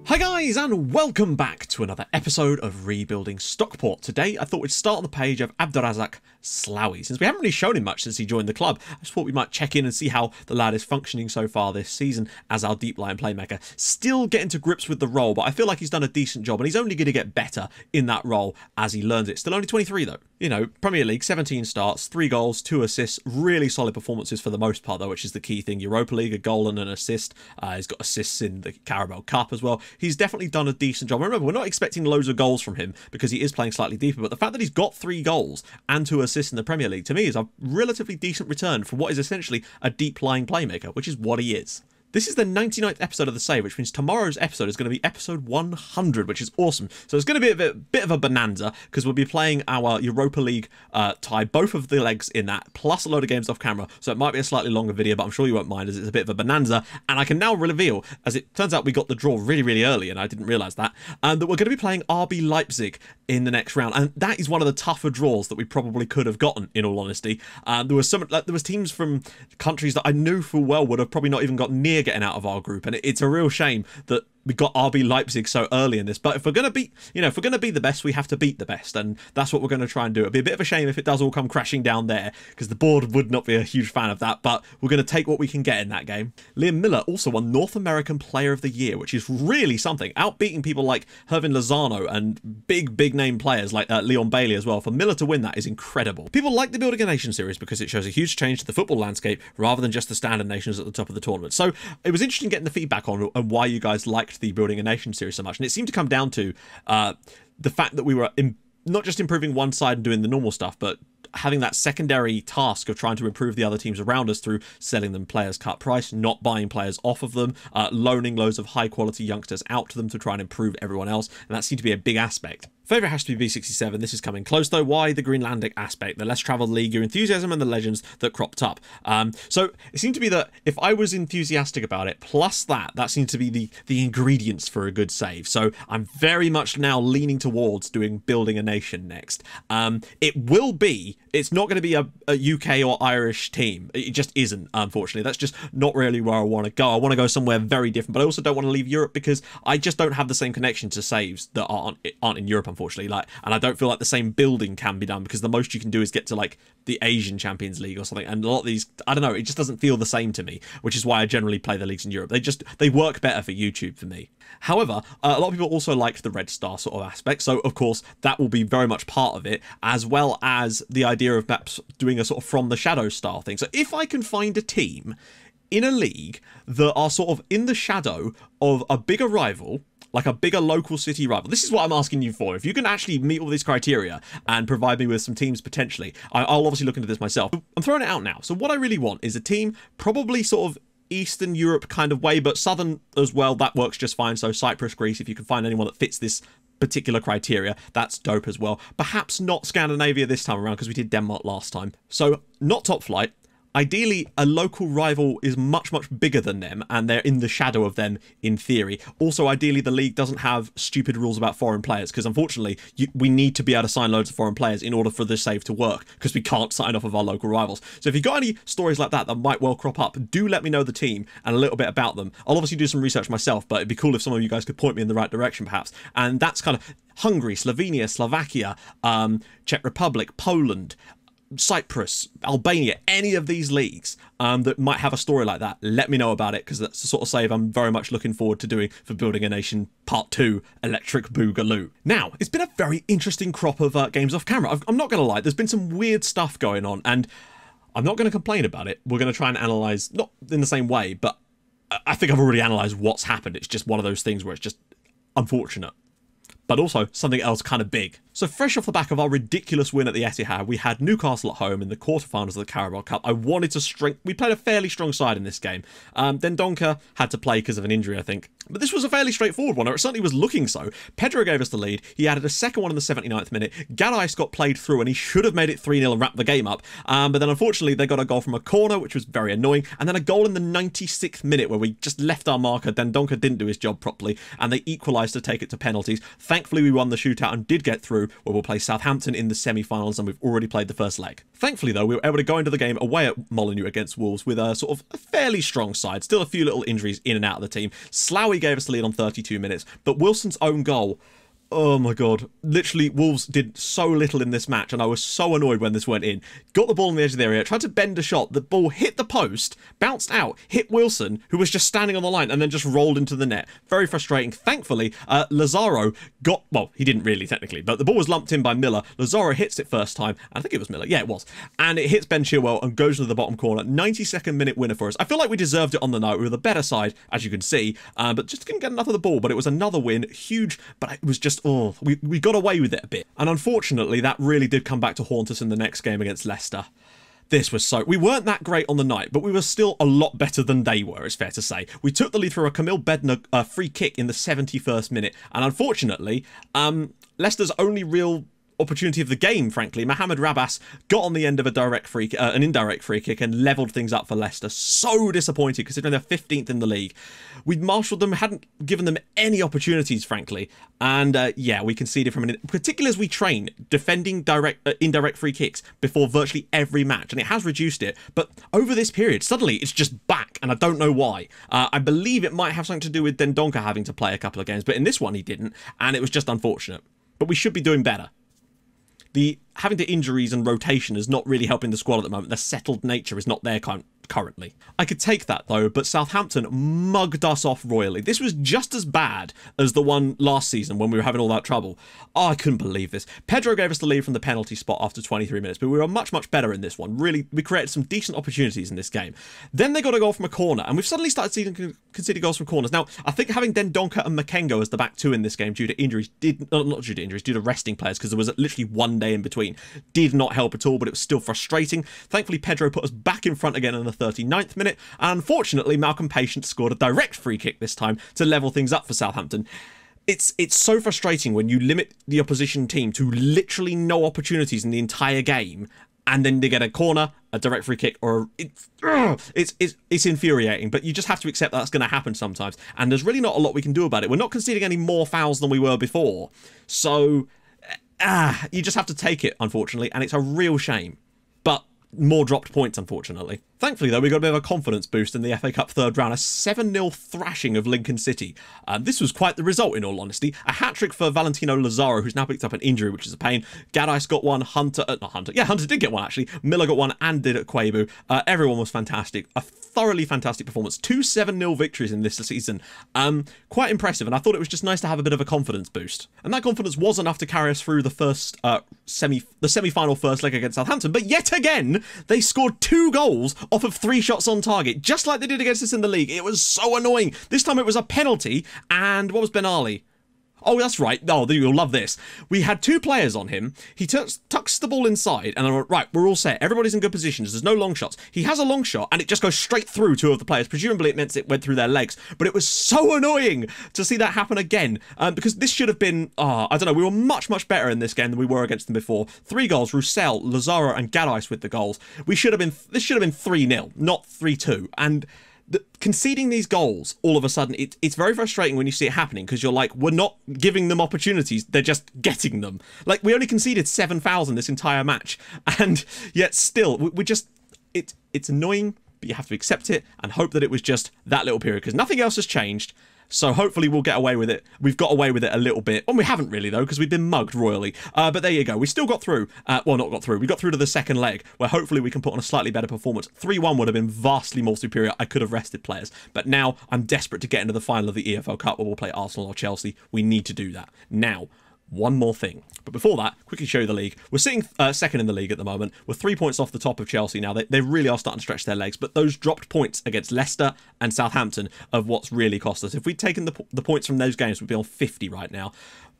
Hi guys, and welcome back to another episode of Rebuilding Stockport. Today I thought we'd start on the page of Abdurazak Slawi. Since we haven't really shown him much since he joined the club, I just thought we might check in and see how the lad is functioning so far this season as our deep line playmaker. Still getting to grips with the role, but I feel like he's done a decent job, and he's only going to get better in that role as he learns it. Still only 23 though. You know, Premier League, 17 starts, 3 goals, 2 assists, really solid performances for the most part though, which is the key thing. Europa League, a goal and an assist. He's got assists in the Carabao Cup as well. He's definitely done a decent job. Remember, we're not expecting loads of goals from him because he is playing slightly deeper, but the fact that he's got 3 goals and 2 assists in the Premier League, to me, is a relatively decent return for what is essentially a deep-lying playmaker, which is what he is. This is the 99th episode of The Save, which means tomorrow's episode is going to be episode 100, which is awesome. So it's going to be a bit of a bonanza, because we'll be playing our Europa League tie, both of the legs in that, plus a load of games off camera. So it might be a slightly longer video, but I'm sure you won't mind, as it's a bit of a bonanza. And I can now reveal, as it turns out we got the draw really early, and I didn't realise that we're going to be playing RB Leipzig in the next round. And that is one of the tougher draws that we probably could have gotten, in all honesty. There was teams from countries that I knew full well would have probably not even got near getting out of our group, and it's a real shame that we got RB Leipzig so early in this. But if we're going to beat, if we're going to be the best, we have to beat the best, and that's what we're going to try and do. It'd be a bit of a shame if it does all come crashing down there, because the board would not be a huge fan of that, but we're going to take what we can get in that game. Liam Miller also won North American Player of the Year, which is really something, outbeating people like Hervin Lozano and big name players like Leon Bailey as well. For Miller to win that is incredible. People like the Building a Nation series because it shows a huge change to the football landscape rather than just the standard nations at the top of the tournament. So it was interesting getting the feedback on why you guys liked the Building a Nation series so much, and it seemed to come down to the fact that we were not just improving one side and doing the normal stuff, but having that secondary task of trying to improve the other teams around us through selling them players cut price, not buying players off of them, loaning loads of high quality youngsters out to them to try and improve everyone else, and that seemed to be a big aspect. Favourite has to be B67. This is coming close though. Why? The Greenlandic aspect, the less travelled league, your enthusiasm, and the legends that cropped up. So it seemed to be that if I was enthusiastic about it, plus that seemed to be the ingredients for a good save. So I'm very much now leaning towards doing Building a Nation next. It's not going to be a UK or Irish team. It just isn't, unfortunately. That's just not really where I want to go. I want to go somewhere very different, but I also don't want to leave Europe because I just don't have the same connection to saves that aren't in Europe, unfortunately. And I don't feel like the same building can be done, because the most you can do is get to like the Asian Champions League or something, and a lot of these, I don't know, it just doesn't feel the same to me, which is why I generally play the leagues in Europe. They work better for YouTube for me. However, a lot of people also liked the Red Star sort of aspect, so of course that will be very much part of it, as well as the idea of perhaps doing a sort of From the Shadow style thing. So if I can find a team in a league that are sort of in the shadow of a bigger rival, like a bigger local city rival. This is what I'm asking you for. If you can actually meet all these criteria and provide me with some teams potentially, I'll obviously look into this myself. I'm throwing it out now. So what I really want is a team probably sort of Eastern Europe kind of way, but Southern as well. That works just fine. So Cyprus, Greece, if you can find anyone that fits this particular criteria, that's dope as well. Perhaps not Scandinavia this time around, because we did Denmark last time. So not top flight. Ideally, a local rival is much bigger than them, and they're in the shadow of them in theory. Also, ideally, the league doesn't have stupid rules about foreign players, because unfortunately, we need to be able to sign loads of foreign players in order for this save to work, because we can't sign off of our local rivals. So if you've got any stories like that might well crop up, do let me know the team and a little bit about them. I'll obviously do some research myself, but it'd be cool if some of you guys could point me in the right direction, perhaps. And that's kind of Hungary, Slovenia, Slovakia, Czech Republic, Poland, Cyprus, Albania, any of these leagues that might have a story like that, let me know about it, because that's the sort of save I'm very much looking forward to doing for Building a Nation Part 2, Electric Boogaloo. Now, it's been a very interesting crop of games off camera. I'm not going to lie, there's been some weird stuff going on, and I'm not going to complain about it. We're going to try and analyse, not in the same way, but I think I've already analysed what's happened. It's just one of those things where it's just unfortunate, but also something else kind of big. So fresh off the back of our ridiculous win at the Etihad, we had Newcastle at home in the quarterfinals of the Carabao Cup. I wanted to we played a fairly strong side in this game. Then Donker had to play because of an injury, I think. But this was a fairly straightforward one, or it certainly was looking so. Pedro gave us the lead. He added a second one in the 79th minute. Gaddis got played through, and he should have made it 3-0 and wrapped the game up. But then unfortunately, they got a goal from a corner, which was very annoying. And then a goal in the 96th minute where we just left our marker. Then Donker didn't do his job properly, and they equalised to take it to penalties. Thankfully, we won the shootout and did get through, where we'll play Southampton in the semi-finals, and we've already played the first leg. Thankfully, though, we were able to go into the game away at Molineux against Wolves with a sort of a fairly strong side. Still a few little injuries in and out of the team. Sloughy gave us the lead on 32 minutes, but Wilson's own goal... Oh my god. Literally, Wolves did so little in this match, and I was so annoyed when this went in. Got the ball on the edge of the area, tried to bend a shot, the ball hit the post, bounced out, hit Wilson, who was just standing on the line, and then just rolled into the net. Very frustrating. Thankfully, Lazaro got... Well, he didn't really, technically, but the ball was lumped in by Miller. Lazaro hits it first time. I think it was Miller. Yeah, it was. And it hits Ben Chilwell and goes to the bottom corner. 92nd minute winner for us. I feel like we deserved it on the night. We were the better side, as you can see, but just couldn't get enough of the ball. But it was another win. Huge, but it was just... Oh, we got away with it a bit. And unfortunately, that really did come back to haunt us in the next game against Leicester. This was so... We weren't that great on the night, but we were still a lot better than they were, it's fair to say. We took the lead through a Camille Bednar free kick in the 71st minute. And unfortunately, Leicester's only real opportunity of the game, frankly, Mohamed Rabas got on the end of a an indirect free kick and levelled things up for Leicester. So disappointed, considering they're 15th in the league. We'd marshalled them, hadn't given them any opportunities, frankly. And yeah, we conceded from particularly as we train defending indirect free kicks before virtually every match, and it has reduced it. But over this period, suddenly it's just back, and I don't know why. I believe it might have something to do with Dendoncker having to play a couple of games, but in this one he didn't, and it was just unfortunate. But we should be doing better. The having to injuries and rotation is not really helping the squad at the moment. The settled nature is not there currently. I could take that though, but Southampton mugged us off royally. This was just as bad as the one last season when we were having all that trouble. Oh, I couldn't believe this. Pedro gave us the lead from the penalty spot after 23 minutes, but we were much, much better in this one. Really, we created some decent opportunities in this game. Then they got a goal from a corner, and we've suddenly started seeing conceding goals from corners. Now, I think having Dendoncker and Makengo as the back two in this game due to injuries not due to injuries, due to resting players, because there was literally one day in between, did not help at all, but it was still frustrating. Thankfully, Pedro put us back in front again in the 39th minute, and unfortunately, Malcolm Patience scored a direct free kick this time to level things up for Southampton. It's so frustrating when you limit the opposition team to literally no opportunities in the entire game, and then they get a corner, a direct free kick, or it's infuriating. But you just have to accept that's going to happen sometimes, and there's really not a lot we can do about it. We're not conceding any more fouls than we were before, so you just have to take it, unfortunately, and it's a real shame. But more dropped points, unfortunately. Thankfully, though, we got a bit of a confidence boost in the FA Cup third round, a 7-0 thrashing of Lincoln City. This was quite the result, in all honesty. A hat-trick for Valentino Lazaro, who's now picked up an injury, which is a pain. Gaddice got one, Hunter did get one, actually. Miller got one, and did at Quabu. Everyone was fantastic. A thoroughly fantastic performance. 2 7-0 victories in this season. Quite impressive, and I thought it was just nice to have a bit of a confidence boost. And that confidence was enough to carry us through the first semi-final first leg against Southampton. But yet again, they scored 2 goals off of 3 shots on target, just like they did against us in the league. It was so annoying. This time it was a penalty, and what was Ben Ali? Oh, that's right. Oh, you'll love this. We had 2 players on him. He tucks the ball inside, and I went, right, we're all set. Everybody's in good positions. There's no long shots. He has a long shot, and it just goes straight through 2 of the players. Presumably, it meant it went through their legs. But it was so annoying to see that happen again, because this should have been, I don't know, we were much, much better in this game than we were against them before. 3 goals, Roussel, Lazaro, and Gaddice with the goals. This should have been 3-0, not 3-2. And conceding these goals, all of a sudden, it's very frustrating when you see it happening, because you're like, we're not giving them opportunities, they're just getting them. Like, we only conceded 7 fouls in this entire match, and yet still, we just, it's annoying, but you have to accept it and hope that it was just that little period, because nothing else has changed. So hopefully we'll get away with it. We've got away with it a little bit. Well, we haven't really, though, because we've been mugged royally. But there you go. We still got through. Well, not got through. We got through to the second leg, where hopefully we can put on a slightly better performance. 3-1 would have been vastly more superior. I could have rested players. But now I'm desperate to get into the final of the EFL Cup, where we'll play Arsenal or Chelsea. We need to do that. Now, one more thing. But before that, quickly show you the league. We're sitting second in the league at the moment. We're 3 points off the top of Chelsea now. They really are starting to stretch their legs. But those dropped points against Leicester and Southampton of what's really cost us. If we'd taken the points from those games, we'd be on 50 right now.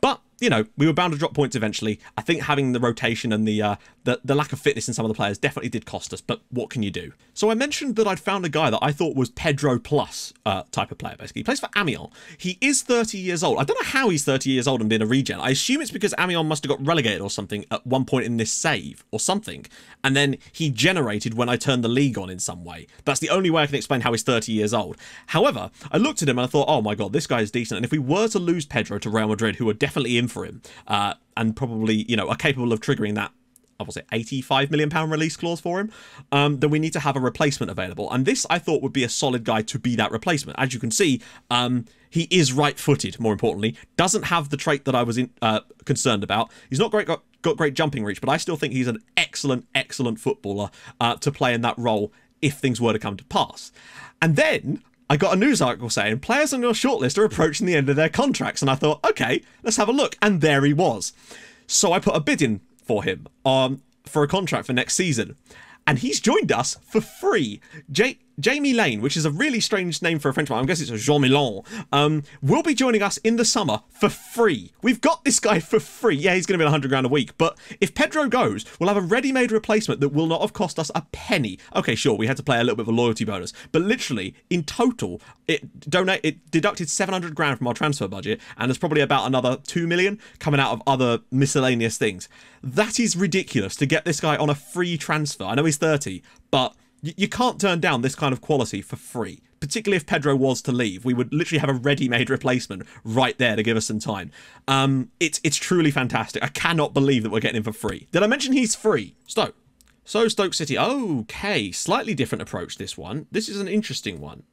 But you know, we were bound to drop points eventually. I think having the rotation and the lack of fitness in some of the players definitely did cost us, but what can you do? So I mentioned that I'd found a guy that I thought was Pedro plus type of player, basically. He plays for Amiens. He is 30 years old. I don't know how he's 30 years old and been a regen. I assume it's because Amiens must have got relegated or something at one point in this save or something, and then he generated when I turned the league on in some way. That's the only way I can explain how he's 30 years old. However, I looked at him and I thought, oh my god, this guy is decent, and if we were to lose Pedro to Real Madrid, who are definitely in for him, and probably, you know, are capable of triggering that, what was it, £85 million release clause for him, then we need to have a replacement available. And this, I thought, would be a solid guy to be that replacement. As you can see, he is right-footed, more importantly, doesn't have the trait that I was concerned about. He's not got great jumping reach, but I still think he's an excellent, excellent footballer to play in that role if things were to come to pass. And then I got a news article saying players on your shortlist are approaching the end of their contracts, and I thought, okay, let's have a look. And there he was. So I put a bid in for him for a contract for next season, and he's joined us for free. Jamie Lane, which is a really strange name for a Frenchman, I guess it's a Jean Milan, will be joining us in the summer for free. We've got this guy for free. Yeah, he's going to be 100 grand a week, but if Pedro goes, we'll have a ready-made replacement that will not have cost us a penny. Okay, sure, we had to play a little bit of a loyalty bonus, but literally, in total, it deducted 700 grand from our transfer budget, and there's probably about another 2 million coming out of other miscellaneous things. That is ridiculous to get this guy on a free transfer. I know he's 30, but you can't turn down this kind of quality for free. Particularly if Pedro was to leave, we would literally have a ready-made replacement right there to give us some time. It's truly fantastic. I cannot believe that we're getting him for free. Did I mention he's free? Stoke. So Stoke City. Okay, slightly different approach, this one. This is an interesting one.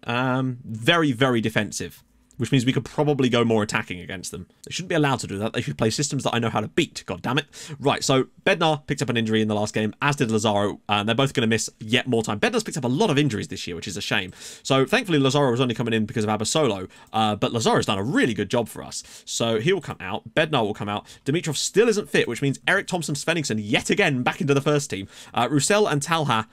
Very, very defensive, which means we could probably go more attacking against them. They shouldn't be allowed to do that. They should play systems that I know how to beat. God damn it. Right, so Bednar picked up an injury in the last game, as did Lazaro, and they're both going to miss yet more time. Bednar's picked up a lot of injuries this year, which is a shame. So thankfully Lazaro was only coming in because of Abasolo, but Lazaro's done a really good job for us. So he will come out. Bednar will come out. Dimitrov still isn't fit, which means Eric Thompson Svenningsson yet again back into the first team. Roussel and Talha,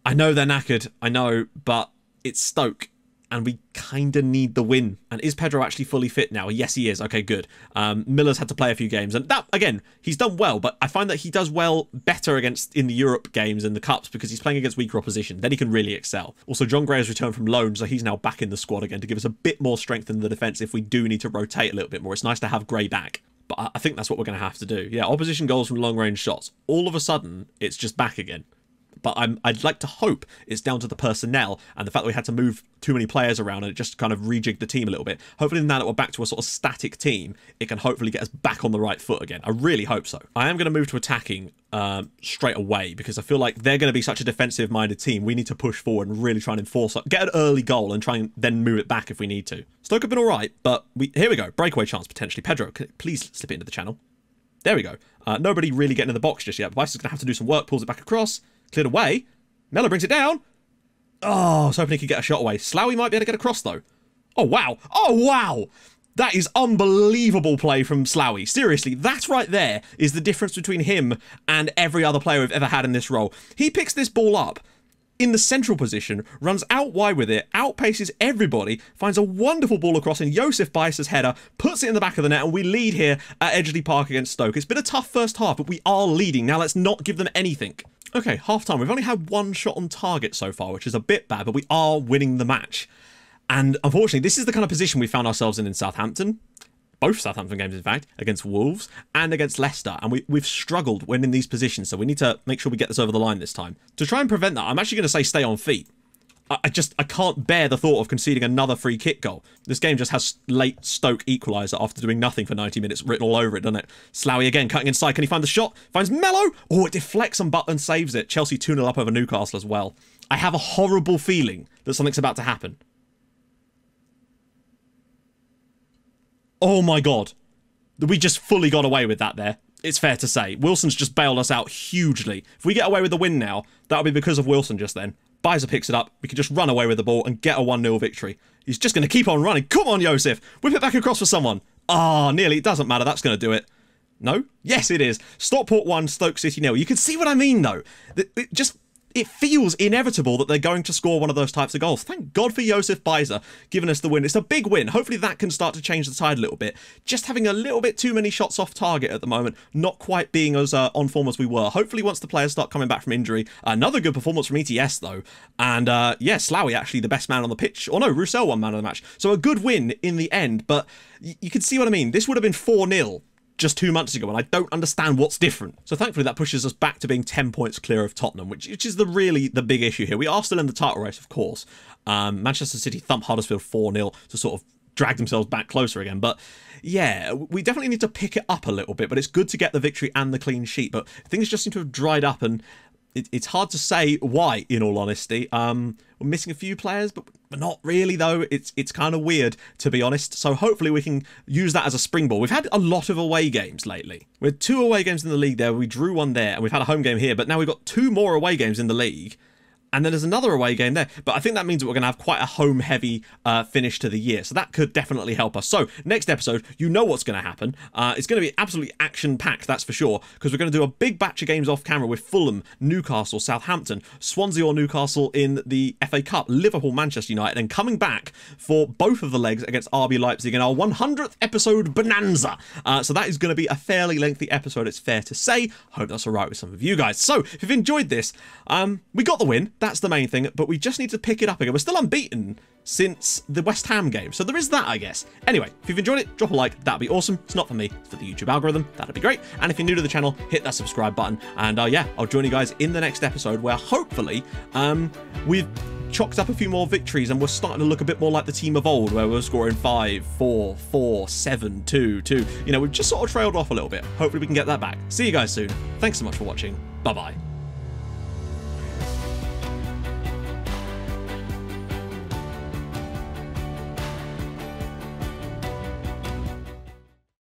I know they're knackered, I know, but it's Stoke, and we kind of need the win. And is Pedro actually fully fit now? Yes, he is. Okay, good. Miller's had to play a few games, and that, again, he's done well, but I find that he does well better against in the Europe games and the Cups because he's playing against weaker opposition. Then he can really excel. Also, John Gray has returned from loan, so he's now back in the squad again to give us a bit more strength in the defence if we do need to rotate a little bit more. It's nice to have Gray back, but I think that's what we're going to have to do. Yeah, opposition goals from long-range shots. All of a sudden, it's just back again. But I'd like to hope it's down to the personnel and the fact that we had to move too many players around and it just kind of rejigged the team a little bit. Hopefully now that we're back to a sort of static team, it can hopefully get us back on the right foot again. I really hope so. I am going to move to attacking straight away because I feel like they're going to be such a defensive-minded team. We need to push forward and really try and enforce it. Get an early goal and try and then move it back if we need to. Stoke have been all right, but here we go. Breakaway chance, potentially. Pedro, please slip it into the channel. There we go. Nobody really getting in the box just yet. Weiss is going to have to do some work, pulls it back across. Cleared away. Mello brings it down. Oh, I was hoping he could get a shot away. Sloughy might be able to get across, though. Oh, wow. Oh, wow. That is unbelievable play from Sloughy. Seriously, that right there is the difference between him and every other player we've ever had in this role. He picks this ball up in the central position, runs out wide with it, outpaces everybody, finds a wonderful ball across in Josef Bais's header, puts it in the back of the net, and we lead here at Edgeley Park against Stoke. It's been a tough first half, but we are leading. Now let's not give them anything. Okay, half-time. We've only had one shot on target so far, which is a bit bad, but we are winning the match. And unfortunately, this is the kind of position we found ourselves in Southampton. Both Southampton games, in fact, against Wolves and against Leicester. And we've struggled when in these positions, so we need to make sure we get this over the line this time. To try and prevent that, I'm actually going to say stay on feet. I can't bear the thought of conceding another free kick goal. This game just has late Stoke equaliser after doing nothing for 90 minutes written all over it, doesn't it? Sloughy again, cutting inside. Can he find the shot? Finds Mello. Oh, it deflects and Button saves it. Chelsea 2-0 up over Newcastle as well. I have a horrible feeling that something's about to happen. Oh my God. We just fully got away with that there. It's fair to say. Wilson's just bailed us out hugely. If we get away with the win now, that'll be because of Wilson just then. Bizer picks it up. We can just run away with the ball and get a 1-0 victory. He's just going to keep on running. Come on, Josef. Whip it back across for someone. Ah, nearly. It doesn't matter. That's going to do it. No? Yes, it is. Stockport 1, Stoke City 0. You can see what I mean, though. it feels inevitable that they're going to score one of those types of goals. Thank God for Josef Bajza giving us the win. It's a big win. Hopefully that can start to change the tide a little bit. Just having a little bit too many shots off target at the moment, not quite being as on form as we were. Hopefully once the players start coming back from injury, another good performance from ETS though. And yeah, Slawi actually the best man on the pitch. Or no, Roussel won man of the match. So a good win in the end, but you can see what I mean. This would have been 4-0. Just 2 months ago, and I don't understand what's different. So thankfully that pushes us back to being 10 points clear of Tottenham, which is really the big issue here. We are still in the title race, of course. Manchester City thumped Huddersfield 4-0 to sort of drag themselves back closer again. But yeah, we definitely need to pick it up a little bit, but it's good to get the victory and the clean sheet. But things just seem to have dried up, and it's hard to say why, in all honesty. We're missing a few players, but not really, though. It's kind of weird, to be honest. So hopefully we can use that as a springboard. We've had a lot of away games lately. We had 2 away games in the league there. We drew 1 there, and we've had a home game here. But now we've got 2 more away games in the league. And then there's another away game there. But I think that means that we're going to have quite a home-heavy finish to the year. So that could definitely help us. So next episode, you know what's going to happen. It's going to be absolutely action-packed, that's for sure. Because we're going to do a big batch of games off camera with Fulham, Newcastle, Southampton, Swansea or Newcastle in the FA Cup, Liverpool, Manchester United, and coming back for both of the legs against RB Leipzig in our 100th episode bonanza. So that is going to be a fairly lengthy episode, it's fair to say. Hope that's all right with some of you guys. So if you've enjoyed this, we got the win. That's the main thing, but we just need to pick it up again. We're still unbeaten since the West Ham game, so there is that, I guess. Anyway, if you've enjoyed it, drop a like. That'd be awesome. It's not for me, it's for the YouTube algorithm. That'd be great. And if you're new to the channel, hit that subscribe button. And yeah, I'll join you guys in the next episode where hopefully we've chalked up a few more victories and we're starting to look a bit more like the team of old, where we're scoring 5, 4, 4, 7, 2, 2. You know, we've just sort of trailed off a little bit. Hopefully we can get that back. See you guys soon. Thanks so much for watching. Bye-bye.